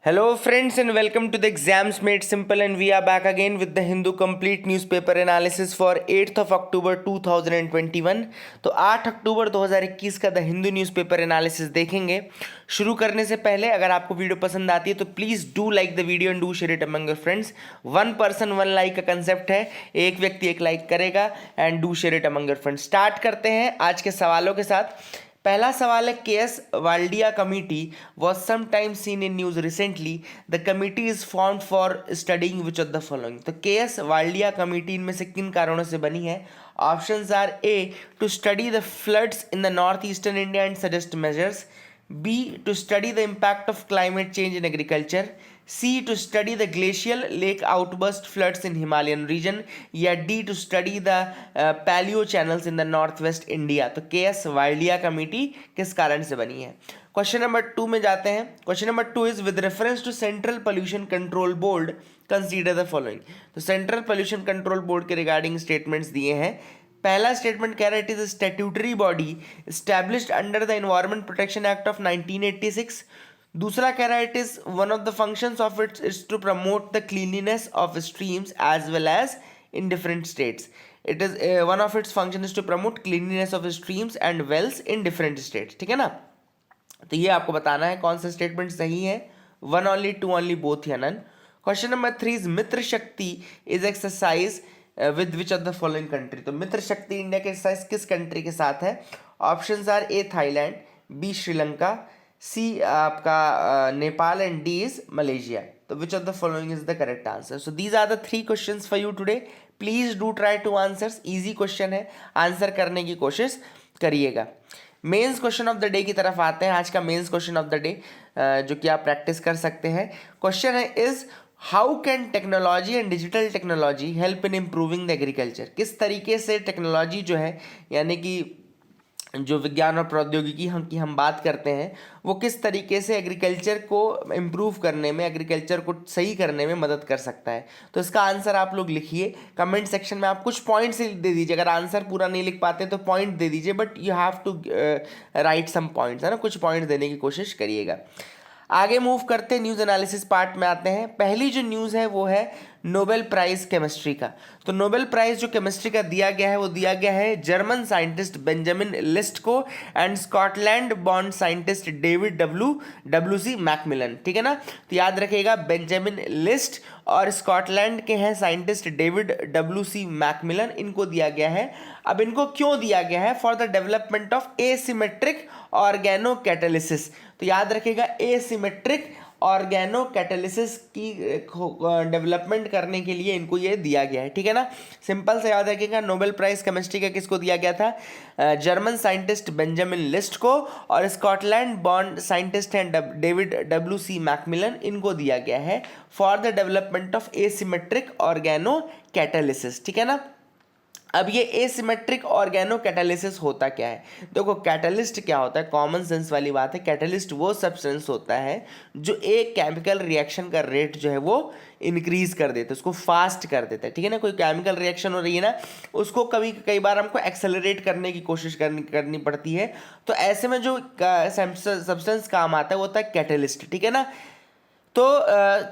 Hello, friends, and welcome to the Exams Made Simple. And we are back again with the Hindu Complete Newspaper Analysis for 8th of October 2021. तो 8 अक्टूबर 2021 का the Hindu newspaper analysis देखेंगे। शुरू करने से पहले अगर आपको वीडियो पसंद आती है तो please do like the video and do share it among your friends. One person one like का कंसेप्ट है, एक व्यक्ति एक लाइक करेगा and do share it among your friends. Start करते हैं आज के सवालों के साथ। पहला सवाल है, K S Valdiya committee was sometime seen in news recently. The committee is formed for studying which of the following. तो केएस वाल्डिया कमिटी इनमें से किन कारणों से बनी है? Options are A, to study the floods in the north eastern India and suggest measures. B, to study the impact of climate change in agriculture. C, to study the glacial lake outburst floods in Himalayan reason. या D, to study the paleo channels in the north west India. तो KS Valdiya committee किस कारण से बनी है? Question number 2 में जाते हैं। Question number 2 is, with reference to central pollution control board consider the following. तो सेंट्रल पोल्यूशन कंट्रोल बोर्ड के रिगार्डिंग स्टेटमेंट्स दिए हैं। पहला स्टेटमेंट कह रहा है, it is a statutory body established under the environment protection act of 1986। दूसरा कह रहा है, it is one of the functions of its is to promote the cleanliness of streams as well as in different states. It is one of its function is to promote cleanliness of streams and wells in different states. ठीक है ना? तो ये आपको बताना है कौन सा स्टेटमेंट सही है। One only, two only, both या none. Question number 3 is, Mitra Shakti is exercise with which of the following country. तो मित्र शक्ति इंडिया के एक्सरसाइज किस कंट्री के साथ है? Options are A, Thailand, B, Sri Lanka, C आपका Nepal and D is Malaysia. तो which of the following is the correct answer? So these are the 3 questions for you today. Please do try to answers. Easy question है, answer करने की कोशिश करिएगा। Mains question of the day की तरफ आते हैं। आज का mains question of the day जो कि आप प्रैक्टिस कर सकते हैं। क्वेश्चन है, is how can technology and digital technology help in improving the agriculture. किस तरीके से टेक्नोलॉजी जो है, यानी कि जो विज्ञान और प्रौद्योगिकी हम बात करते हैं, वो किस तरीके से एग्रीकल्चर को इम्प्रूव करने में, एग्रीकल्चर को सही करने में मदद कर सकता है। तो इसका आंसर आप लोग लिखिए कमेंट सेक्शन में। आप कुछ पॉइंट्स दे दीजिए, अगर आंसर पूरा नहीं लिख पाते तो पॉइंट दे दीजिए, but you have to write some points, है ना? कुछ पॉइंट्स देने की कोशिश करिएगा। आगे मूव करते हैं, न्यूज़ एनालिसिस पार्ट में आते हैं। पहली जो न्यूज़ है वो है नोबेल प्राइज़ केमिस्ट्री का। तो नोबेल प्राइज़ जो केमिस्ट्री का दिया गया है वो दिया गया है जर्मन साइंटिस्ट बेंजामिन लिस्ट को and Scotland born scientist David W C MacMillan. ठीक है ना? तो याद रखिएगा, बेंजामिन लिस्ट और स्कॉटलैंड के हैं साइंटिस्ट डेविड डब्ल्यू.सी. मैकमिलन, इनको दिया गया है। अब इनको क्यों दिया गया है? For the development of asymmetric organo catalysis. तो याद रखिएगा, एसिमेट्रिक ऑर्गेनो कैटालिसिस की डेवलपमेंट करने के लिए इनको ये दिया गया है। ठीक है ना? सिंपल से याद रखिएगा, नोबेल प्राइज केमिस्ट्री का किसको दिया गया था? जर्मन साइंटिस्ट बेंजामिन लिस्ट को, और स्कॉटलैंड बॉर्न साइंटिस्ट हैं डेविड डब्ल्यू.सी. मैकमिलन, इनको दिया गया है for the development of asymmetric organo catalysis. ठीक है ना? अब ये एसिमेट्रिक ऑर्गेनो कैटालिसिस होता क्या है? देखो, कैटलिस्ट क्या होता है? कॉमन सेंस वाली बात है। कैटलिस्ट वो सब्सटेंस होता है जो एक केमिकल रिएक्शन का रेट जो है वो इंक्रीज कर देता है, उसको फास्ट कर देता है। ठीक है ना? कोई केमिकल रिएक्शन हो रही है ना, उसको कई बार हमको एक्सेलरेट करने की कोशिश करनी पड़ती है। तो ऐसे में जो सब्सटेंस काम आता है वो होता है कैटलिस्ट। ठीक है ना? तो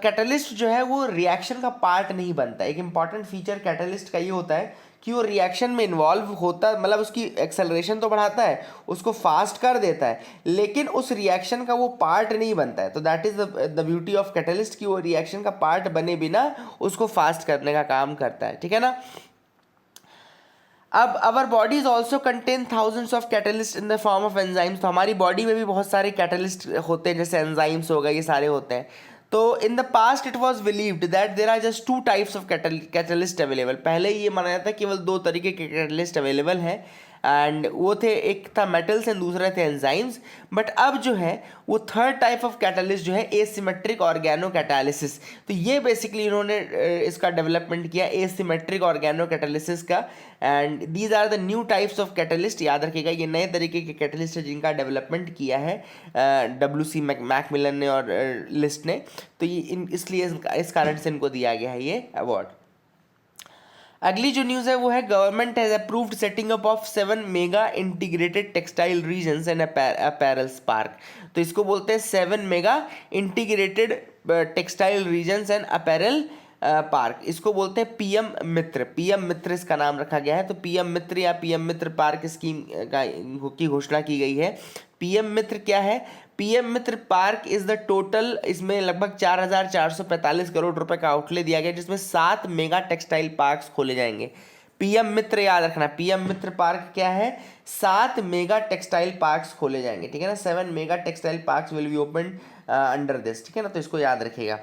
कैटलिस्ट जो है वो रिएक्शन का पार्ट नहीं बनता। एक इंपॉर्टेंट फीचर कैटलिस्ट का ये होता है कि वो रिएक्शन में इन्वॉल्व होता, मतलब उसकी एक्सेलरेशन तो बढ़ाता है, उसको फास्ट कर देता है, लेकिन उस रिएक्शन का वो पार्ट नहीं बनता है। तो that is the beauty of catalyst, कि वो रिएक्शन का पार्ट बने बिना उसको फास्ट करने का काम करता है। ठीक है ना? अब अवर bodies also contain thousands of catalyst in the form of enzymes. तो हमारी बॉडी में भी बहुत सारे कैटलिस्ट होते हैं, जैसे एंजाइम्स हो गए, ये सारे होते हैं। तो in the past it was believed that there are just 2 types of catalyst available. पहले ये माना जाता है केवल 2 तरीके के कैटलिस्ट अवेलेबल हैं, एंड वो थे, एक था मेटल्स एंड दूसरा थे एंजाइम्स। बट अब जो है वो थर्ड टाइप ऑफ कैटालिस्ट जो है एसिमेट्रिक ऑर्गेनो कैटालिसिस। तो ये बेसिकली इन्होंने इसका डेवलपमेंट किया, एसिमेट्रिक ऑर्गेनो कैटालिसिस का। And these are the new types of catalyst. याद रखिएगा, ये नए तरीके के कैटालिस्ट है जिनका डेवलपमेंट किया है डब्ल्यू.सी. मैकमिलन ने और लिस्ट ने। तो ये इसलिए इस कारण से इनको दिया गया है ये अवार्ड। अगली जो न्यूज़ है वो है government has approved setting up of 7 mega integrated textile regions and apparels park. तो इसको बोलते हैं 7 mega integrated textile regions and apparel park. इसको बोलते हैं पीएम मित्र। पीएम मित्र इसका नाम रखा गया है। तो पीएम मित्र या पीएम मित्र पार्क स्कीम की घोषणा की गई है। पीएम मित्र क्या है? PM Mitra park is the total, इसमें लगभग 4,445 करोड़ रुपए का आउटले दिया गया, जिसमें 7 मेगा टेक्सटाइल पार्क्स खोले जाएंगे। पीएम मित्र याद रखना, पीएम मित्र पार्क क्या है? 7 मेगा टेक्सटाइल पार्क्स खोले जाएंगे, ठीक है ना। 7 mega textile parks will be open under this, ठीक है ना। तो इसको याद रखिएगा।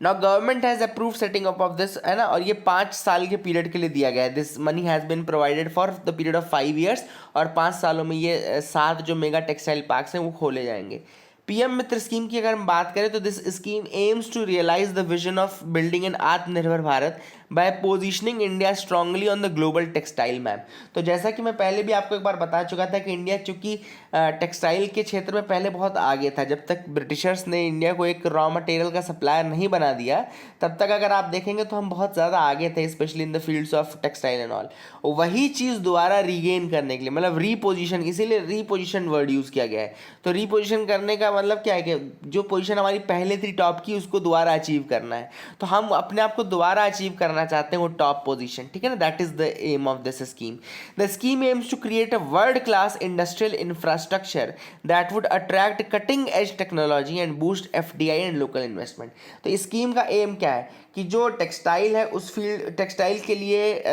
Now government has approve setting up of this, है ना, और ये 5 साल के पीरियड के लिए दिया गया है। This money has been provided for the period of 5 years, और 5 सालों में ये 7 जो मेगा टेक्सटाइल पार्क्स हैं वो खोले जाएंगे। पीएम मित्र स्कीम की अगर हम बात करें तो this scheme aims to realise the vision of building an Atmanirbhar Bharat by positioning India strongly on the global textile map. तो जैसा कि मैं पहले भी आपको एक बार बता चुका था कि इंडिया चूंकि टेक्सटाइल के क्षेत्र में पहले बहुत आगे था, जब तक ब्रिटिशर्स ने इंडिया को एक रॉ मटेरियल का सप्लायर नहीं बना दिया, तब तक अगर आप देखेंगे तो हम बहुत ज़्यादा आगे थे, specially in the fields of textile and all. वही चीज़ दोबारा रीगेन करने के लिए, मतलब रीपोजिशन, इसीलिए रीपोजिशन वर्ड यूज़ किया गया है। तो रीपोजिशन करने का मतलब क्या है कि जो पोजीशन हमारी पहले थी टॉप की, उसको दोबारा अचीव करना है। तो हम अपने आप को दोबारा अचीव करना चाहते हैं वो टॉप पोजीशन, ठीक है ना। That is the aim of this scheme. The scheme aims to create a world class industrial infrastructure that would attract cutting edge technology and boost FDI and local investment. तो इस scheme का M क्या है कि जो textile है उस field, textile के लिए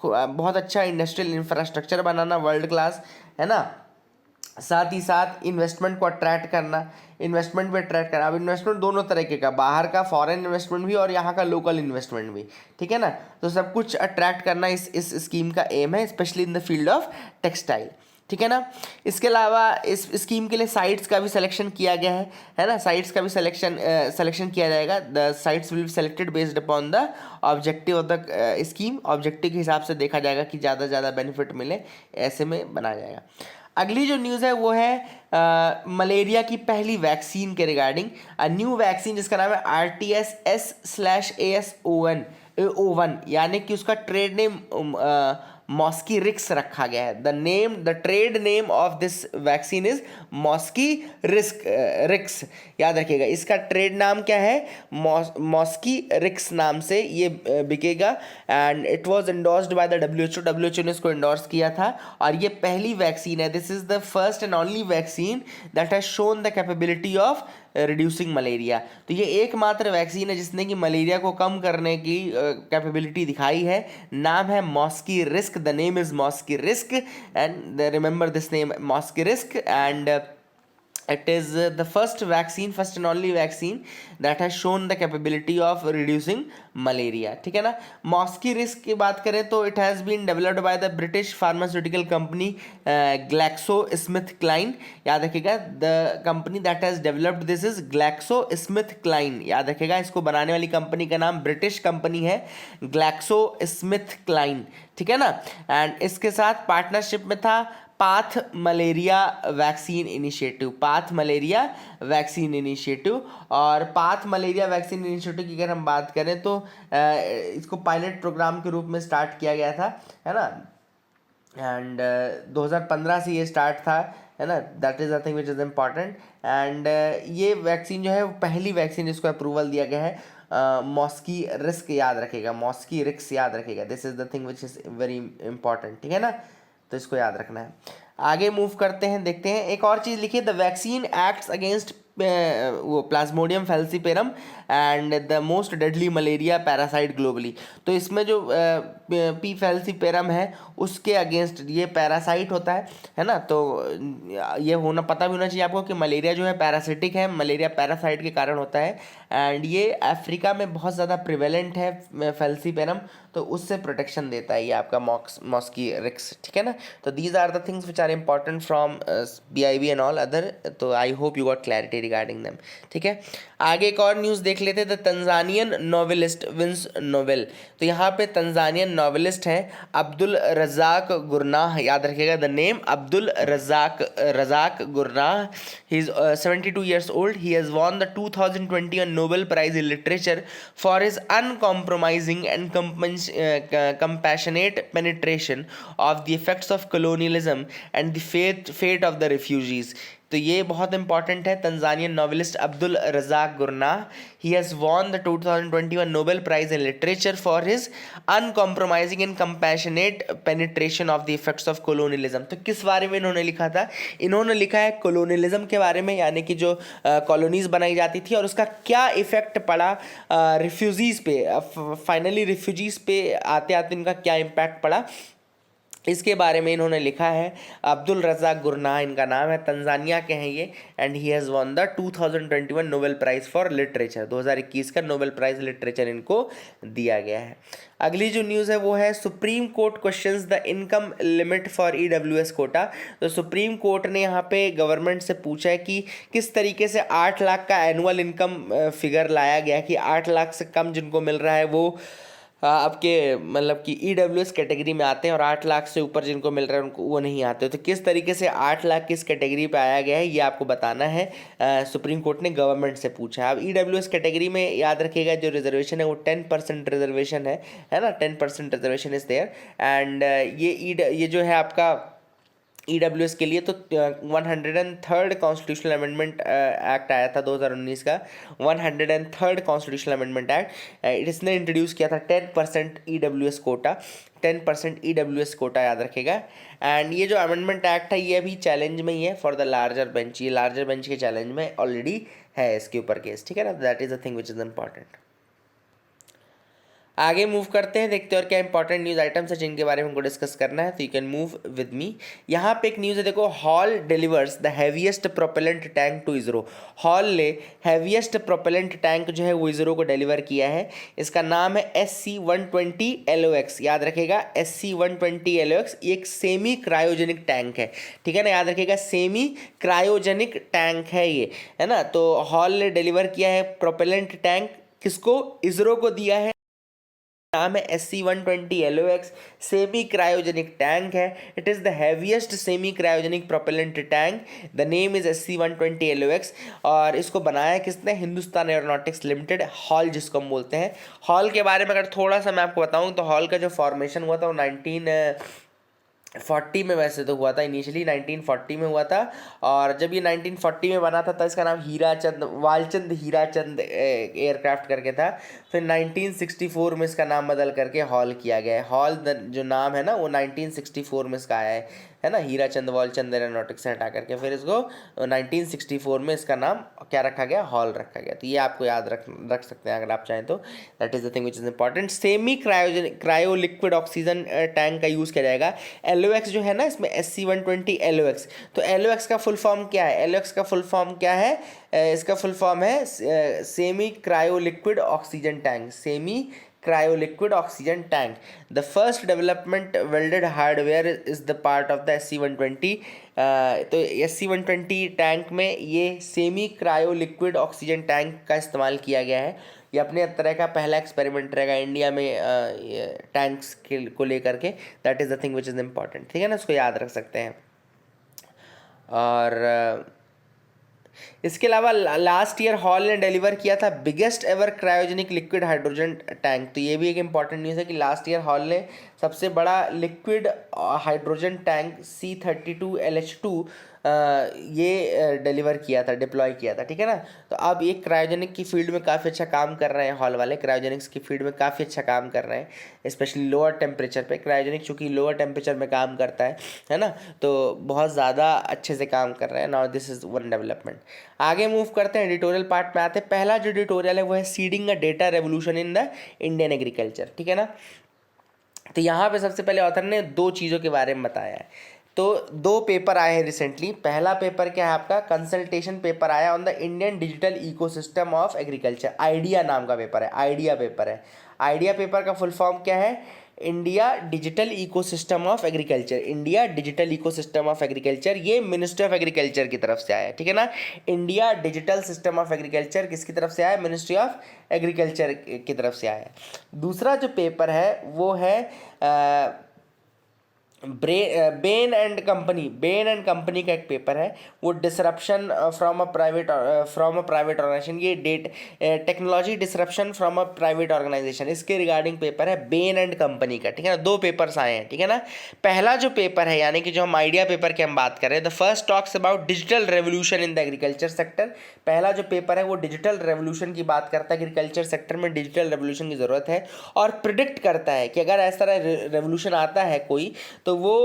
बहुत अच्छा इंडस्ट्रियल इंफ्रास्ट्रक्चर बनाना, वर्ल्ड क्लास, है ना। साथ ही साथ इन्वेस्टमेंट को अट्रैक्ट करना, इन्वेस्टमेंट भी अट्रैक्ट करना। अब इन्वेस्टमेंट दोनों तरीके का, बाहर का फॉरेन इन्वेस्टमेंट भी और यहाँ का लोकल इन्वेस्टमेंट भी, ठीक है ना। तो सब कुछ अट्रैक्ट करना इस स्कीम का एम है, specially in the field of textile, ठीक है ना। इसके अलावा इस स्कीम के लिए साइट्स का भी सिलेक्शन किया गया है ना। साइट्स का भी सिलेक्शन किया जाएगा। The sites will be selected based upon the objective of the scheme. Objective के हिसाब से देखा जाएगा कि ज़्यादा से ज़्यादा बेनिफिट मिले, ऐसे में बनाया जाएगा। अगली जो न्यूज़ है वो है मलेरिया की पहली वैक्सीन के रिगार्डिंग। न्यू वैक्सीन जिसका नाम है RTS/AS01, यानी कि उसका ट्रेड नेम मॉस्की रिक्स रखा गया है। The trade name of this vaccine is Mosquirix, याद रखिएगा। इसका ट्रेड नाम क्या है? मॉस्की रिक्स नाम से ये बिकेगा। And it was endorsed by the WHO ने इसको एंडोर्स किया था, और ये पहली वैक्सीन है। This is the first and only vaccine that has shown the capability of reducing malaria. तो ये एकमात्र वैक्सीन है जिसने कि मलेरिया को कम करने की कैपेबिलिटी दिखाई है। नाम है Mosquirix, the name is Mosquirix, and remember this name Mosquirix. And it is the first and only vaccine that has shown the capability of reducing malaria, ठीक है ना। मॉस्की रिस्क की बात करें तो it has been developed by the British pharmaceutical company GlaxoSmithKline, याद रखिएगा। the company that has developed this is GlaxoSmithKline, याद रखिएगा। इसको बनाने वाली कंपनी का नाम ब्रिटिश कंपनी है GlaxoSmithKline, ठीक है ना। एंड इसके साथ पार्टनरशिप में था path malaria vaccine initiative, path malaria vaccine initiative. और पाथ मलेरिया वैक्सीन इनिशिएटिव की अगर हम बात करें तो इसको पायलट प्रोग्राम के रूप में स्टार्ट किया गया था, है ना। एंड 2015 से ये स्टार्ट था, है ना। That is the thing which is important. And ये वैक्सीन जो है वो पहली वैक्सीन जिसको अप्रूवल दिया गया है। मॉस्की रिस्क याद रखेगा, मॉस्की रिक्स याद रखेगा। This is the thing which is very important, ठीक है ना। तो इसको याद रखना है। आगे मूव करते हैं, देखते हैं। एक और चीज़ लिखिए, द वैक्सीन एक्ट्स अगेंस्ट वो Plasmodium falciparum and the most deadly malaria parasite globally. तो इसमें जो पी फैल्सीपेरम है उसके अगेंस्ट ये पैरासाइट होता है ना। तो ये होना पता भी होना चाहिए आपको कि मलेरिया जो है पैरासिटिक है, मलेरिया पैरासाइट के कारण होता है। एंड ये अफ्रीका में बहुत ज़्यादा प्रिवेलेंट है फैल्सीपेरम, तो उससे प्रोटेक्शन देता है ये आपका मॉस्की रिक्स, ठीक है ना। तो these are the things which are important from BIB and all other. तो I hope you got clarity regarding them. ठीक है, आगे एक और न्यूज़ देख लेते हैं। The Tanzanian novelist wins Nobel. तो यहाँ पे तंजानियन नॉवेलिस्ट हैं अब्दुल रज़ाक गुरनाह, याद रखिएगा the name, Abdulrazak Gurnah. He is 72 years old. He has won the 2021 Nobel Prize in Literature for his uncompromising and compassionate penetration of the effects of colonialism and the fate of the refugees. तो ये बहुत important है। Tanzanian novelist Abdulrazak Gurnah, he has won the 2021 Nobel prize in literature for his uncompromising and compassionate penetration of the effects of colonialism. तो किस बारे में इन्होंने लिखा था? इन्होंने लिखा है कोलोनियलिज्म के बारे में, यानी कि जो कॉलोनीज बनाई जाती थी और उसका क्या इफेक्ट पड़ा रिफ्यूजीज़ पे, फाइनली रिफ्यूजीज़ पे आते आते इनका क्या इम्पैक्ट पड़ा, इसके बारे में इन्होंने लिखा है। अब्दुल रज़ाक गुरनाह इनका नाम है, तंजानिया के हैं ये, and he has won the 2021 Nobel prize for literature. 2021 का नोबेल प्राइज़ लिटरेचर इनको दिया गया है। अगली जो न्यूज़ है वो है Supreme Court questions the income limit for EWS quota. तो सुप्रीम कोर्ट ने यहाँ पे गवर्नमेंट से पूछा है कि किस तरीके से 8 लाख का एनुअल इनकम फिगर लाया गया कि 8 लाख से कम जिनको मिल रहा है वो आपके मतलब कि ईडब्ल्यूएस कैटेगरी में आते हैं और 8 लाख से ऊपर जिनको मिल रहा है उनको वो नहीं आते। तो किस तरीके से 8 लाख किस कैटेगरी पे आया गया है ये आपको बताना है। सुप्रीम कोर्ट ने गवर्नमेंट से पूछा है। अब ईडब्ल्यूएस कैटेगरी में याद रखिएगा जो रिजर्वेशन है वो 10% रिजर्वेशन है ना, 10% रिजर्वेशन इज देयर। एंड ये जो है आपका ईडब्ल्यूएस के लिए तो 103rd कॉन्स्टिट्यूशनल अमेंडमेंट एक्ट आया था 2019 का, 103rd कॉन्स्टिट्यूशनल अमेंडमेंट एक्ट। इसने इंट्रोड्यूस किया था 10% ईडब्ल्यूएस कोटा, 10% ईडब्ल्यूएस कोटा याद रखेगा। एंड ये जो अमेंडमेंट एक्ट है ये अभी चैलेंज में ही है फॉर द लार्जर बेंच, ये लार्जर बेंच के चैलेंज में ऑलरेडी है इसके ऊपर केस। ठीक है ना, that is the thing which is important. आगे मूव करते हैं, देखते हैं और क्या इंपॉर्टेंट न्यूज़ आइटम्स है जिनके बारे में हमको डिस्कस करना है। तो you can move with me. यहाँ पे एक न्यूज़ है, देखो, HAL delivers the heaviest propellant tank to ISRO. HAL ने हैवीएस्ट प्रोपेलेंट टैंक जो है वो इसरो को डिलीवर किया है। इसका नाम है SC-120 LOX, याद रखेगा SC-120 LOX। ये एक सेमी क्रायोजेनिक टैंक है, ठीक है ना, याद रखेगा सेमी क्रायोजेनिक टैंक है ये, है ना। तो हॉल ने डिलीवर किया है प्रोपेलेंट टैंक, किसको? इसरो को दिया है। नाम है SC-120 LOX, semi cryogenic tank है। It is the heaviest semi cryogenic propellant tank. The name is SC-120 LOX और इसको बनाया किसने? हिंदुस्तान एरोनॉटिक्स लिमिटेड, हॉल जिसको हम बोलते हैं। हॉल के बारे में अगर थोड़ा सा मैं आपको बताऊं तो हॉल का जो फॉर्मेशन हुआ था वो 1940 में वैसे तो हुआ था, इनिशियली 1940 में हुआ था। और जब ये 1940 में बना था इसका नाम वालचंद हीराचंद एयरक्राफ्ट करके था। फिर 1964 में इसका नाम बदल करके हॉल किया गया है। हॉल जो नाम है ना वो 1964 में इसका आया है ना, हीराचंद वालचंद एरोनॉटिक्स से हटा करके फिर इसको 1964 में इसका नाम क्या रखा गया? हॉल रखा गया। तो ये आपको याद रख सकते हैं अगर आप चाहें तो। That is the thing which is important. Semi cryo liquid oxygen tank का यूज़ किया जाएगा। LOX जो है ना इसमें SC-120 LOX, तो LOX का फुल फॉर्म क्या है? LOX का फुल फॉर्म क्या है? इसका फुल फॉर्म है semi cryo liquid oxygen tank, semi cryo liquid oxygen tank. The first development welded hardware is the part of the SC-120। तो SC-120 टैंक में ये semi cryo liquid oxygen tank का इस्तेमाल किया गया है। ये अपने तरह का पहला एक्सपेरिमेंट रहेगा इंडिया में टैंक्स को लेकर के। That is the thing which is important, ठीक है ना, उसको याद रख सकते हैं। और इसके अलावा लास्ट ईयर हॉल ने डिलीवर किया था biggest ever cryogenic liquid hydrogen tank. तो ये भी एक इंपॉर्टेंट न्यूज़ है कि लास्ट ईयर हॉल ने सबसे बड़ा लिक्विड हाइड्रोजन टैंक C-32LH2 ये डिलीवर किया था, डिप्लॉय किया था, ठीक है ना। तो अब ये क्रायोजेनिक की फील्ड में काफ़ी अच्छा काम कर रहे हैं हॉल वाले, क्रायोजेनिक्स की फील्ड में काफ़ी अच्छा काम कर रहे हैं, स्पेशली लोअर टेम्परेचर पे। क्रायोजेनिक चूँकि लोअर टेम्परेचर में काम करता है ना, तो बहुत ज़्यादा अच्छे से काम कर रहे हैं। Now this is one development. आगे मूव करते हैं, एडिटोरियल पार्ट में आते हैं। पहला जो एडिटोरियल है वो है seeding a data revolution in the Indian agriculture, ठीक है ना। तो यहाँ पे सबसे पहले ऑथर ने 2 चीज़ों के बारे में बताया है। तो 2 पेपर आए हैं रिसेंटली। पहला पेपर क्या है आपका? कंसल्टेशन पेपर आया on the Indian digital ecosystem of agriculture, idea नाम का पेपर है, आइडिया पेपर है। आइडिया पेपर का फुल फॉर्म क्या है? India digital ecosystem of agriculture, India digital ecosystem of agriculture, ये मिनिस्ट्री ऑफ एग्रीकल्चर की तरफ से आया, ठीक है ना। India digital system of agriculture किसकी तरफ से आया, मिनिस्ट्री ऑफ एग्रीकल्चर की तरफ से आया। दूसरा जो पेपर है वो है बेन एंड कंपनी का एक पेपर है, वो disruption from a private organisation, ये technology disruption from a private organisation, इसके रिगार्डिंग पेपर है बेन एंड कंपनी का, ठीक है ना। 2 पेपर्स आए हैं, ठीक है ना। पहला जो पेपर है यानी कि जो हम आइडिया पेपर की हम बात कर रहे हैं, the first talks about digital revolution in the agriculture sector. पहला जो पेपर है वो डिजिटल रेवोल्यूशन की बात करता है, एग्रीकल्चर सेक्टर में डिजिटल रेवोल्यूशन की ज़रूरत है, और प्रिडिक्ट करता है कि अगर ऐसा रेवोल्यूशन आता है कोई, तो वो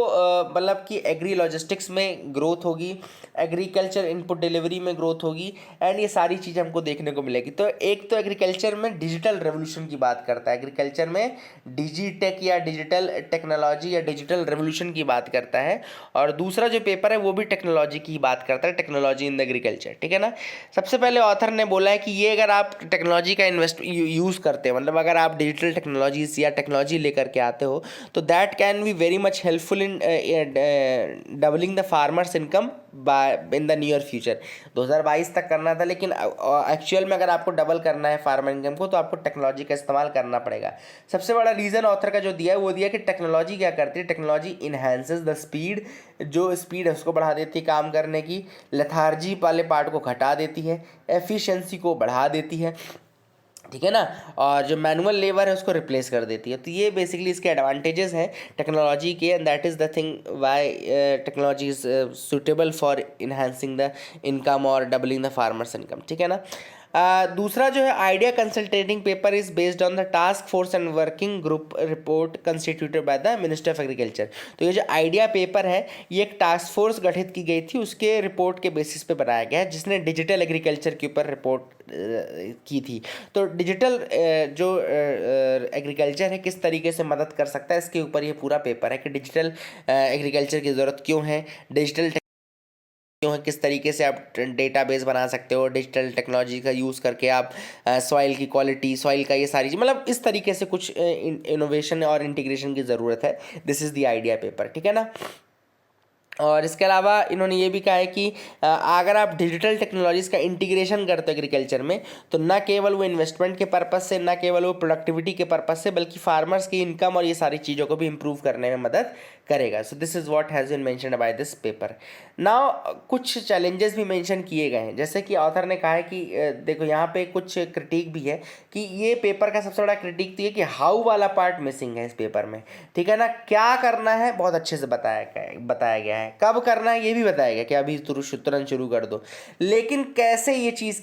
मतलब कि एग्री लॉजिस्टिक्स में ग्रोथ होगी, एग्रीकल्चर इनपुट डिलीवरी में ग्रोथ होगी, एंड ये सारी चीज़ें हमको देखने को मिलेगी। तो एक तो एग्रीकल्चर में डिजिटल रेवोल्यूशन की बात करता है, एग्रीकल्चर में डिजिटेक या डिजिटल टेक्नोलॉजी या डिजिटल रेवोल्यूशन की बात करता है, और दूसरा जो पेपर है वो भी टेक्नोलॉजी की बात करता है, टेक्नोलॉजी इन द एग्रीकल्चर, ठीक है ना। सबसे पहले ऑथर ने बोला है कि ये अगर आप टेक्नोलॉजी का यूज़ करते हैं, मतलब अगर आप डिजिटल टेक्नोलॉजीज या टेक्नोलॉजी लेकर के आते हो, तो that can be very much helpful in doubling the farmers income in the near future. 2022 तक करना था, लेकिन एक्चुअल में अगर आपको डबल करना है फार्मर इनकम को, तो आपको टेक्नोलॉजी का इस्तेमाल करना पड़ेगा। सबसे बड़ा रीज़न ऑथर का जो दिया है वो दिया कि टेक्नोलॉजी क्या करती है, टेक्नोलॉजी इन्हेंसेस द स्पीड, जो स्पीड है उसको बढ़ा देती है काम करने की, लेथार्जी वाले पार्ट को घटा देती है, एफिशिएंसी को बढ़ा देती है, ठीक है ना, और जो मैनुअल लेबर है उसको रिप्लेस कर देती है। तो ये बेसिकली इसके एडवांटेजेस हैं टेक्नोलॉजी के, and that is the thing why technology is suitable for enhancing the income और डबलिंग द फार्मर्स इनकम, ठीक है ना। दूसरा जो है idea consultating paper is based on the task force and working group report constituted by the minister of agriculture. तो ये जो आइडिया पेपर है ये एक टास्क फोर्स गठित की गई थी, उसके रिपोर्ट के बेसिस पे बनाया गया है, जिसने डिजिटल एग्रीकल्चर के ऊपर रिपोर्ट की थी। तो डिजिटल जो एग्रीकल्चर है किस तरीके से मदद कर सकता है, इसके ऊपर ये पूरा पेपर है कि डिजिटल एग्रीकल्चर की ज़रूरत क्यों है, डिजिटल क्यों है, किस तरीके से आप डेटाबेस बना सकते हो, डिजिटल टेक्नोलॉजी का यूज़ करके आप सॉइल की क्वालिटी, सॉइल का ये सारी चीज़, मतलब इस तरीके से कुछ इनोवेशन और इंटीग्रेशन की ज़रूरत है। This is the idea paper, ठीक है ना। और इसके अलावा इन्होंने ये भी कहा है कि अगर आप डिजिटल टेक्नोलॉजीज़ का इंटीग्रेशन करते हो एग्रीकल्चर में, तो न केवल वो इन्वेस्टमेंट के पर्पज़ से, न केवल वो प्रोडक्टिविटी के पर्पज़ से, बल्कि फार्मर्स की इनकम और ये सारी चीज़ों को भी इम्प्रूव करने में मदद करेगा। So this is what has been mentioned by this paper. Now कुछ चैलेंजेस भी मेंशन किए गए हैं, जैसे कि ऑथर ने कहा है कि देखो यहाँ पे कुछ क्रिटिक भी है कि ये पेपर का सबसे बड़ा क्रिटिक तो ये कि हाउ वाला पार्ट मिसिंग है इस पेपर में, ठीक है ना। क्या करना है बहुत अच्छे से बताया गया है, कब करना है ये भी बताया गया कि अभी तुरंत शुरू कर दो, लेकिन कैसे ये चीज़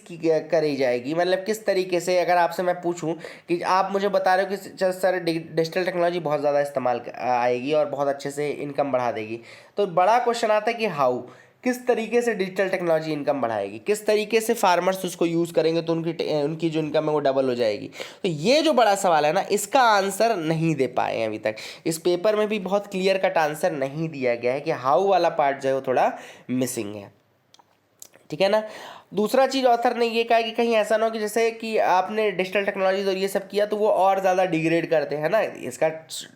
करी जाएगी, मतलब किस तरीके से। अगर आपसे मैं पूछूं कि आप मुझे बता रहे हो कि सर डिजिटल टेक्नोलॉजी बहुत ज़्यादा इस्तेमाल आएगी और बहुत अच्छे से इनकम बढ़ा देगी, तो बड़ा क्वेश्चन आता है कि हाउ, किस तरीके से डिजिटल टेक्नोलॉजी इनकम बढ़ाएगी, किस तरीके से फार्मर्स उसको यूज़ करेंगे तो उनकी जो इनकम है वो डबल हो जाएगी। तो ये जो बड़ा सवाल है ना, इसका आंसर नहीं दे पाए हैं अभी तक। इस पेपर में भी बहुत क्लियर कट आंसर नहीं दिया गया है कि हाउ वाला पार्ट जो है वो थोड़ा मिसिंग है, ठीक है ना। दूसरा चीज़ ऑथर ने ये कहा कि कहीं ऐसा ना हो कि जैसे कि आपने डिजिटल टेक्नोलॉजीज और ये सब किया तो वो और ज़्यादा डिग्रेड करते हैं ना, इसका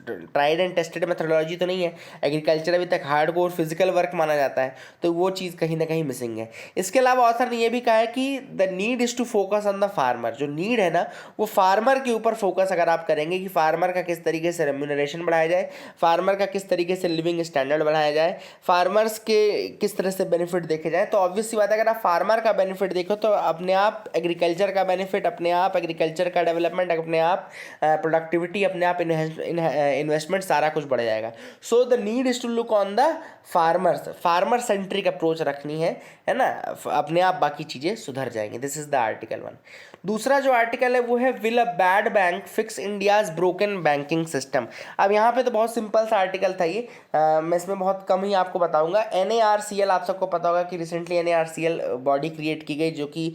ट्राइड एंड टेस्टेड मेथोडोलॉजी तो नहीं है। एग्रीकल्चर अभी तक हार्डकोर फिजिकल वर्क माना जाता है, तो वो चीज़ कहीं ना कहीं मिसिंग है। इसके अलावा ऑथर ने ये भी कहा है कि the need is to focus on the farmer, जो नीड है ना वो फार्मर के ऊपर फोकस अगर आप करेंगे कि फार्मर का किस तरीके से रेम्यूनरेशन बढ़ाया जाए, फार्मर का किस तरीके से लिविंग स्टैंडर्ड बढ़ाया जाए, फार्मर्स के किस तरह से बेनिफिट देखे जाए, तो ऑब्वियस सी बात है अगर आप फार्मर का बेनिफिट देखो तो अपने आप एग्रीकल्चर का बेनिफिट, अपने आप एग्रीकल्चर का डेवलपमेंट, अपने आप प्रोडक्टिविटी, अपने आप इन्वेस्टमेंट सारा कुछ बढ़ जाएगा। So the need is to look on the farmer centric approach रखनी है ना, अपने आप बाकी चीज़ें सुधर जाएंगी। This is the article 1। दूसरा जो आर्टिकल है वो है will a bad bank fix India's broken banking system. अब यहाँ पे तो बहुत सिंपल सा आर्टिकल था ये, मैं इसमें बहुत कम ही आपको बताऊंगा। NARCL आप सबको पता होगा कि रिसेंटली NARCL बॉडी क्रिएट की गई जो कि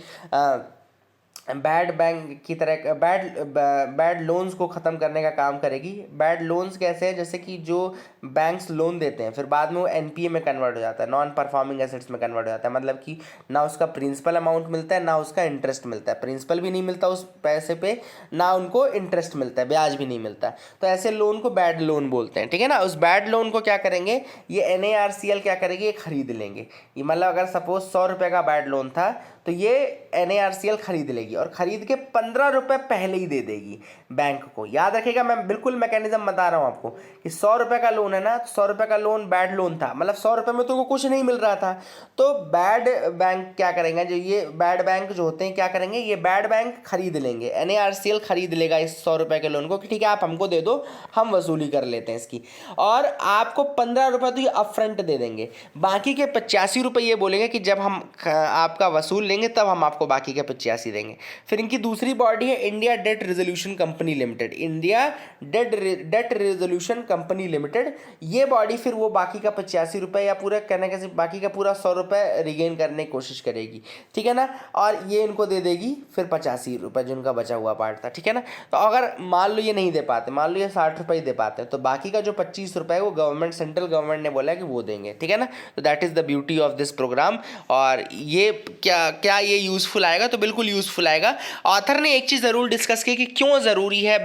बैड बैंक की तरह बैड लोन्स को ख़त्म करने का काम करेगी। बैड लोन्स कैसे है, जैसे कि जो बैंक्स लोन देते हैं, फिर बाद में वो एनपीए में कन्वर्ट हो जाता है, नॉन परफॉर्मिंग एसेट्स में कन्वर्ट हो जाता है। मतलब कि ना उसका प्रिंसिपल अमाउंट मिलता है, ना उसका इंटरेस्ट मिलता है, प्रिंसिपल भी नहीं मिलता उस पैसे पे, ना उनको इंटरेस्ट मिलता है, ब्याज भी नहीं मिलता। तो ऐसे लोन को बैड लोन बोलते हैं, ठीक है ना। उस बैड लोन को क्या करेंगे, ये एनएआरसीएल क्या करेगी, ये खरीद लेंगे। ये मतलब अगर सपोज 100 रुपये का बैड लोन था तो ये एनएआरसीएल खरीद लेगी और खरीद के 15 रुपये पहले ही दे देगी बैंक को। याद रखिएगा, मैं बिल्कुल मैकेनिज्म बता रहा हूँ आपको कि 100 रुपये का लोन है ना, तो 100 रुपये का लोन बैड लोन था, मतलब 100 रुपये में तुमको कुछ नहीं मिल रहा था। तो बैड बैंक क्या करेंगे, जो ये बैड बैंक जो होते हैं क्या करेंगे, ये बैड बैंक खरीद लेंगे, एनएआरसीएल खरीद लेगा इस 100 रुपये के लोन को कि ठीक है आप हमको दे दो, हम वसूली कर लेते हैं इसकी, और आपको 15 रुपये तो ये अपफ्रंट दे देंगे। बाकी के 85 रुपये ये बोलेंगे कि जब हम आपका वसूल लेंगे तब हम आपको बाकी के 85 देंगे। फिर इनकी दूसरी बॉडी है India Debt Resolution Company Limited, India Debt Resolution Company Limited. ये बॉडी फिर वो बाकी का 85 रुपये या पूरा कहने के बाकी का पूरा 100 रुपये रिगेन करने की कोशिश करेगी, ठीक है ना, और ये इनको दे देगी फिर 85 रुपये जो उनका बचा हुआ पार्ट था, ठीक है ना। तो अगर मान लो ये नहीं दे पाते, मान लो ये 60 रुपये ही दे पाते हैं, तो बाकी का जो 25 रुपये है वो गवर्नमेंट, सेंट्रल गवर्नमेंट ने बोला है कि वो देंगे, ठीक है ना। तो that is the beauty of this program. और ये क्या ये यूज़फुल आएगा, तो बिल्कुल यूज़फुल आएगा। ऑथर ने एक चीज़ ज़रूर डिस्कस की कि क्यों ज़रूरी है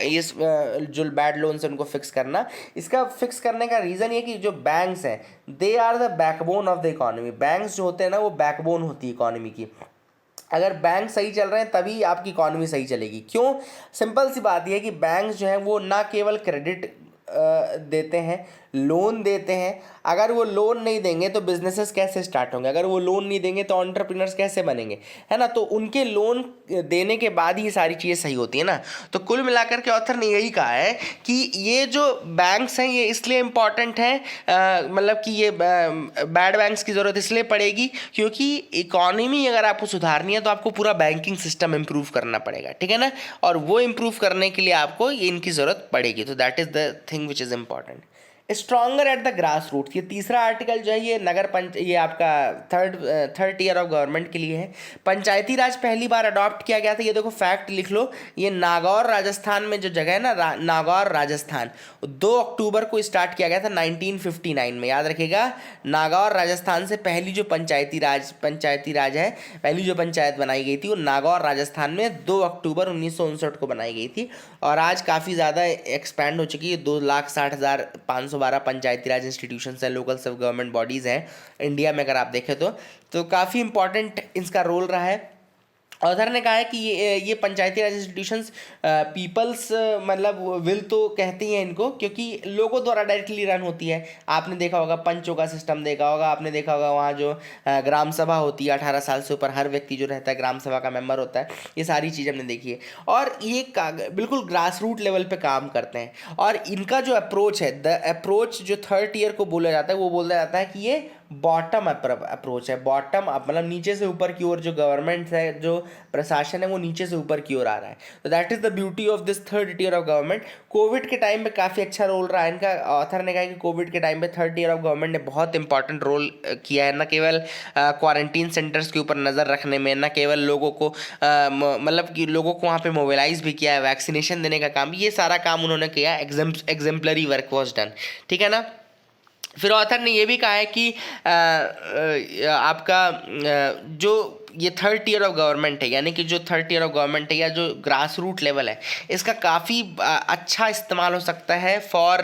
इस जो बैड लोन से उनको फिक्स करना। इसका फिक्स करने का रीज़न ये कि जो बैंक्स हैं they are the backbone of the economy. Banks जो होते हैं ना वो बैकबोन होती है इकोनॉमी की। अगर बैंक सही चल रहे हैं तभी आपकी इकोनॉमी सही चलेगी। क्यों? सिंपल सी बात यह है कि बैंक्स जो हैं वो ना केवल क्रेडिट देते हैं, लोन देते हैं। अगर वो लोन नहीं देंगे तो बिजनेसेस कैसे स्टार्ट होंगे, अगर वो लोन नहीं देंगे तो एंटरप्रेन्योर्स कैसे बनेंगे, है ना। तो उनके लोन देने के बाद ही ये सारी चीज़ें सही होती है ना। तो कुल मिलाकर के ऑथर ने यही कहा है कि ये जो बैंक्स हैं ये इसलिए इम्पॉर्टेंट हैं, मतलब कि ये बैड बैंक्स की ज़रूरत इसलिए पड़ेगी क्योंकि इकॉनमी अगर आपको सुधारनी है तो आपको पूरा बैंकिंग सिस्टम इम्प्रूव करना पड़ेगा, ठीक है ना। और वो इम्प्रूव करने के लिए आपको ये इनकी ज़रूरत पड़ेगी। तो that is the thing which is important. Stronger at the grass root, ये तीसरा आर्टिकल जो है ये आपका थर्ड ईयर ऑफ गवर्नमेंट के लिए है। पंचायती राज पहली बार अडॉप्ट किया गया था, ये देखो फैक्ट लिख लो, ये नागौर राजस्थान में जो जगह है ना, नागौर राजस्थान, 2 अक्टूबर को स्टार्ट किया गया था 1959 में। याद रखिएगा, नागौर राजस्थान से पहली जो पंचायती राज है, पहली जो पंचायत बनाई गई थी वो नागौर राजस्थान में 2 अक्टूबर 1959 को बनाई गई थी। और आज काफ़ी ज़्यादा एक्सपैंड हो चुकी है, 2,60,512 पंचायती राज इंस्टीट्यूशंस हैं, लोकल सेल्फ गवर्नमेंट बॉडीज़ हैं इंडिया में। अगर आप देखें तो काफ़ी इंपॉर्टेंट इसका रोल रहा है। ऑथर ने कहा है कि ये पंचायती राज इंस्टीट्यूशंस पीपल्स मतलब विल तो कहती हैं इनको, क्योंकि लोगों द्वारा डायरेक्टली रन होती है। आपने देखा होगा पंचों का सिस्टम देखा होगा, आपने देखा होगा वहाँ जो ग्राम सभा होती है, 18 साल से ऊपर हर व्यक्ति जो रहता है ग्राम सभा का मेंबर होता है। ये सारी चीज़ हमने देखी है और ये बिल्कुल ग्रास रूट लेवल पे काम करते हैं। और इनका जो अप्रोच है, द अप्रोच जो थर्ड ईयर को बोला जाता है, वो बोला जाता है कि ये बॉटम अप्रोच है। बॉटम अप मतलब नीचे से ऊपर की ओर जो गवर्नमेंट है, जो प्रशासन है, वो नीचे से ऊपर की ओर आ रहा है। तो that is the beauty of this third year of government. Covid के टाइम पे काफ़ी अच्छा रोल रहा है इनका। ऑथर ने कहा कि कोविड के टाइम पे थर्ड ईयर ऑफ गवर्नमेंट ने बहुत इंपॉर्टेंट रोल किया है, न केवल क्वारंटीन सेंटर्स के ऊपर नज़र रखने में, न केवल लोगों को मतलब कि लोगों को वहाँ पे मोबिलाइज भी किया है, वैक्सीनेशन देने का काम, ये सारा काम उन्होंने किया। एग्जेम्पलरी वर्क वॉज डन, ठीक है ना। फिर ऑथर ने ये भी कहा है कि आपका जो ये थर्ड ईयर ऑफ गवर्नमेंट है, यानी कि जो थर्ड ईयर ऑफ गवर्नमेंट है या जो ग्रास रूट लेवल है, इसका काफ़ी अच्छा इस्तेमाल हो सकता है for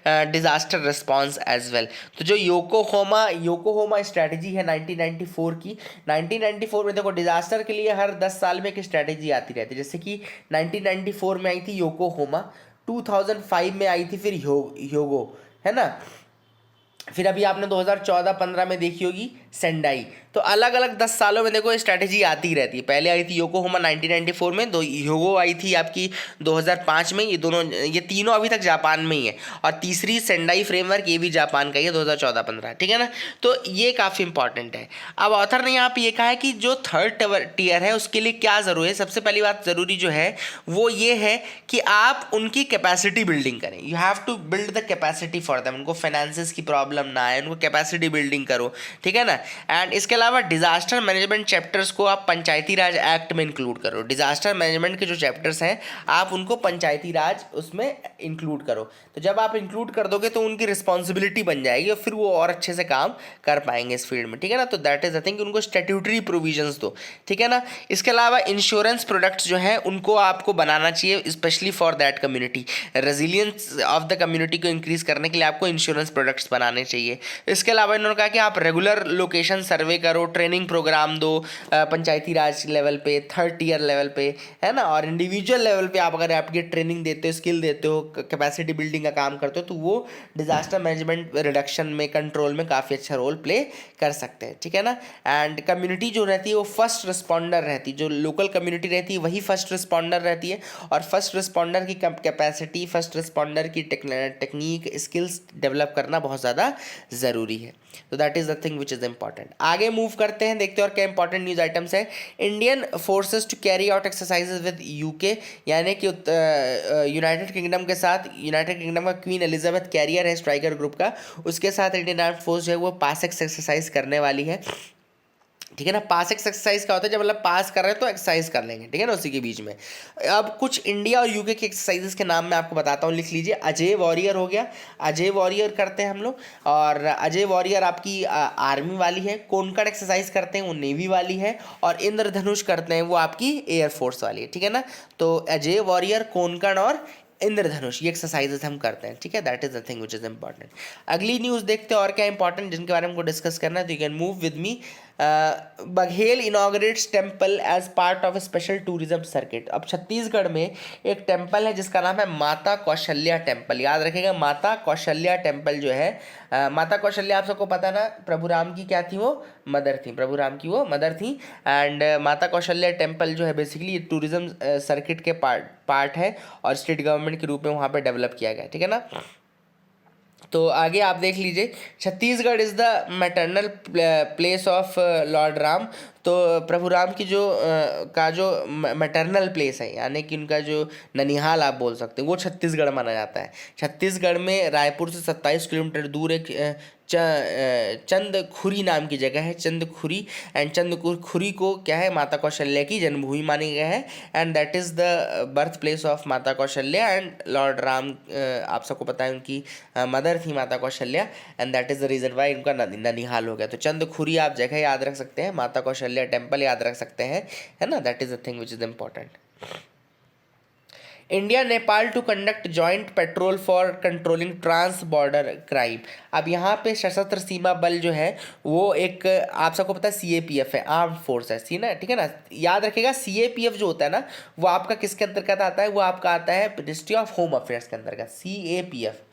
disaster response as well. तो जो योकोहोमा स्ट्रैटेजी है 1994 की, 1994 में देखो डिज़ास्टर के लिए हर 10 साल में एक स्ट्रैटेजी आती रहती है। जैसे कि 1994 में आई थी योकोहोमा, 2005 में आई थी फिर ह्योगो, है ना। फिर अभी आपने 2014-15 में देखी होगी सेंडाई। तो अलग अलग 10 सालों में देखो स्ट्रैटेजी आती ही रहती है। पहले आई थी योकोहोमा 1994 में, ह्योगो आई थी आपकी 2005 में। ये तीनों अभी तक जापान में ही है। और तीसरी सेंडाई फ्रेमवर्क, ये भी जापान का ही है, 2014-15, ठीक है ना। तो ये काफ़ी इंपॉर्टेंट है। अब ऑथर ने यहाँ पे ये कहा है कि जो थर्ड टीयर है उसके लिए क्या ज़रूरी है। सबसे पहली बात ज़रूरी जो है वो ये है कि आप उनकी कैपेसिटी बिल्डिंग करें। You have to build the capacity for them. उनको फाइनेंसेस की प्रॉब्लम ना आए, उनको कैपेसिटी बिल्डिंग करो, ठीक है ना। एंड इसके अलावा डिजास्टर मैनेजमेंट चैप्टर्स को आप पंचायती राज एक्ट में इंक्लूड करो। डिजास्टर मैनेजमेंट के जो चैप्टर्स हैं आप उनको पंचायती राज उसमें इंक्लूड करो। तो जब आप इंक्लूड कर दोगे तो उनकी रिस्पॉन्सिबिलिटी बन जाएगी और फिर वो और अच्छे से काम कर पाएंगे इस फील्ड में, ठीक है ना। तो दैट इज द थिंग, उनको स्टैट्यूटरी प्रोविजंस दो, ठीक है ना। इसके अलावा इंश्योरेंस प्रोडक्ट्स जो हैं उनको आपको बनाना चाहिए specially for that community. Resilience of the community को इंक्रीज करने के लिए आपको इंश्योरेंस प्रोडक्ट्स बनाने चाहिए। इसके अलावा इन्होंने कहा कि आप रेगुलर लोकेशन सर्वे करो, ट्रेनिंग प्रोग्राम दो पंचायती राज लेवल पे, थर्ड टियर लेवल पे, है ना। और इंडिविजुअल लेवल पे आप अगर आपकी ट्रेनिंग देते हो, स्किल देते हो, कैपेसिटी बिल्डिंग का काम करते हो तो वो डिजास्टर मैनेजमेंट रिडक्शन में, कंट्रोल में काफ़ी अच्छा रोल प्ले कर सकते हैं, ठीक है ना। एंड कम्युनिटी जो रहती है वो फर्स्ट रिस्पॉन्डर रहती है, जो लोकल कम्युनिटी रहती है वही फर्स्ट रिस्पॉन्डर रहती है। और फर्स्ट रिस्पॉन्डर की कैपेसिटी, फर्स्ट रिस्पॉन्डर की टेक्निक, स्किल्स डेवलप करना बहुत ज़्यादा ज़रूरी है। तो that is the thing which is important. आगे मूव करते हैं, देखते हैं और क्या इंपॉर्टेंट न्यूज़ आइटम्स है। Indian forces to carry out exercises with UK, यानी कि यूनाइटेड किंगडम के साथ, यूनाइटेड किंगडम का क्वीन एलिजाबेथ कैरियर है स्ट्राइकर ग्रुप का, उसके साथ इंडियन आर्म फोर्स जो है वो पास एक्सरसाइज करने वाली है, ठीक है ना। पास एक्सरसाइज का होता है जब मतलब पास कर रहे हैं तो एक्सरसाइज कर लेंगे, ठीक है ना, उसी के बीच में। अब कुछ इंडिया और यूके के एक्सरसाइजेस के नाम मैं आपको बताता हूँ, लिख लीजिए। अजय वॉरियर हो गया, अजय वॉरियर करते हैं हम लोग, और अजय वॉरियर आपकी आर्मी वाली है। कोनकण एक्सरसाइज करते हैं वो नेवी वाली है, और इंद्रधनुष करते हैं वो आपकी एयरफोर्स वाली है, ठीक है ना। तो अजय वॉरियर, कोनकण और इंद्रधनुष, ये एक्सरसाइजेस हम करते हैं, ठीक है। That is the thing which is important. अगली न्यूज़ देखते हैं और क्या इंपॉर्टेंट जिनके बारे में हमको डिस्कस करना है। तो you can move with me. Baghel inaugurates temple as part of special tourism circuit. अब छत्तीसगढ़ में एक टेम्पल है जिसका नाम है माता कौशल्या टेम्पल। याद रखिएगा, माता कौशल्या टेम्पल जो है, माता कौशल्या आप सबको पता ना, प्रभु राम की क्या थी, वो मदर थी, प्रभु राम की वो मदर थी। एंड माता कौशल्या टेम्पल जो है बेसिकली टूरिज्म सर्किट के पार्ट है और स्टेट गवर्नमेंट के रूप में वहाँ पे डेवलप किया गया, ठीक है ना। तो आगे आप देख लीजिए, Chhattisgarh is the maternal place of Lord Ram. तो प्रभु राम की जो का जो मैटरनल प्लेस है, यानी कि उनका जो ननिहाल आप बोल सकते हैं, वो छत्तीसगढ़ माना जाता है। छत्तीसगढ़ में रायपुर से 27 किलोमीटर दूर एक चंदखुरी नाम की जगह है, चंदखुरी। एंड चंदखुरी को क्या है, माता कौशल्या की जन्मभूमि मानी गया है। And that is the birth place of माता कौशल्या एंड लॉर्ड राम। आप सबको पता है उनकी मदर थी माता Kaushalya, and that is the reason why उनका ननिहाल हो गया। तो चंदखुरी आप जगह याद रख सकते हैं, माता कौशल्या टेम्पल याद रख सकते हैं, है ना। That is the thing which is important. India Nepal to conduct joint patrol for controlling trans border crime. अब यहाँ पे सशस्त्र सीमा बल जो है वो एक, आप सबको पता है CAPF है, आर्म फोर्स है, सी ना, ठीक है ना। याद रखिएगा CAPF जो होता है ना वो आपका किसके अंतर्गत आता है, वो आपका आता है मिनिस्ट्री ऑफ होम अफेयर्स के अंतर्गत, CAPF।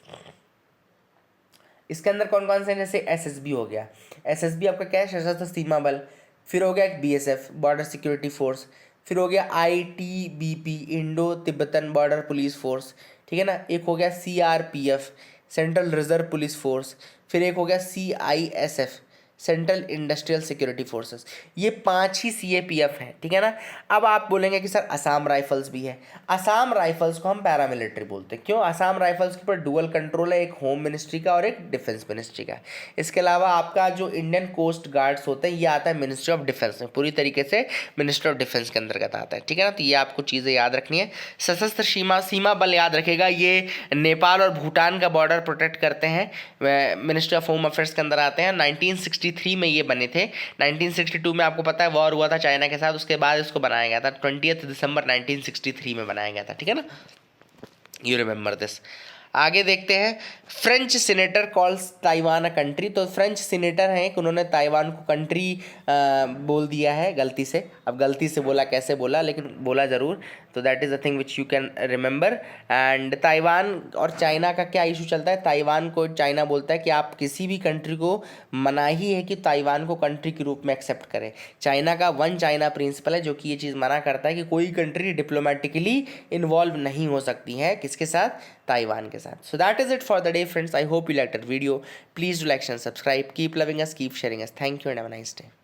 इसके अंदर कौन कौन से, जैसे SSB हो गया, SSB आपका क्या है, सशस्त्र सीमा बल। फिर हो गया एक BSF, बॉर्डर सिक्योरिटी फोर्स। फिर हो गया ITBP, Indo Tibetan border police force, ठीक है ना। एक हो गया CRPF, central reserve police force. फिर एक हो गया CISF, central industrial security forces. ये 5 ही CAPF हैं, ठीक है ना। अब आप बोलेंगे कि सर असम राइफल्स भी है। असम राइफल्स को हम पैरामिलिट्री बोलते हैं, क्यों? असम राइफल्स के ऊपर डुअल कंट्रोल है, एक होम मिनिस्ट्री का और एक डिफेंस मिनिस्ट्री का। इसके अलावा आपका जो इंडियन कोस्ट गार्ड्स होते हैं ये आता है मिनिस्ट्री ऑफ डिफेंस में, पूरी तरीके से मिनिस्ट्री ऑफ डिफेंस के अंतर्गत आता है, ठीक है ना। तो ये आपको चीज़ें याद रखनी है। सशस्त्र सीमा बल याद रखेगा, ये नेपाल और भूटान का बॉर्डर प्रोटेक्ट करते हैं, मिनिस्ट्री ऑफ होम अफेयर्स के अंदर आते हैं। 1963 में ये बने थे। 1962 में आपको पता है वॉर हुआ था चाइना के साथ, उसके बाद इसको बनाया गया था। 20 दिसंबर 1963 में बनाया गया था, ठीक है ना। You remember this. आगे देखते हैं, French senator calls Taiwan a country. तो फ्रेंच सीनेटर हैं कि उन्होंने ताइवान को कंट्री बोल दिया है गलती से। अब गलती से बोला, कैसे बोला, लेकिन बोला ज़रूर। तो that is the thing which you can remember. And Taiwan और चाइना का क्या इशू चलता है, ताइवान को चाइना बोलता है कि आप किसी भी कंट्री को मनाही है कि ताइवान को कंट्री के रूप में एक्सेप्ट करें। चाइना का वन चाइना प्रिंसिपल है जो कि ये चीज़ मना करता है कि कोई कंट्री डिप्लोमेटिकली इन्वॉल्व नहीं हो सकती है, किसके साथ, ताइवान के साथ। So that is it for the day friends. I hope you like that video. Please do like and subscribe. Keep loving us, keep sharing us. Thank you and have a nice day.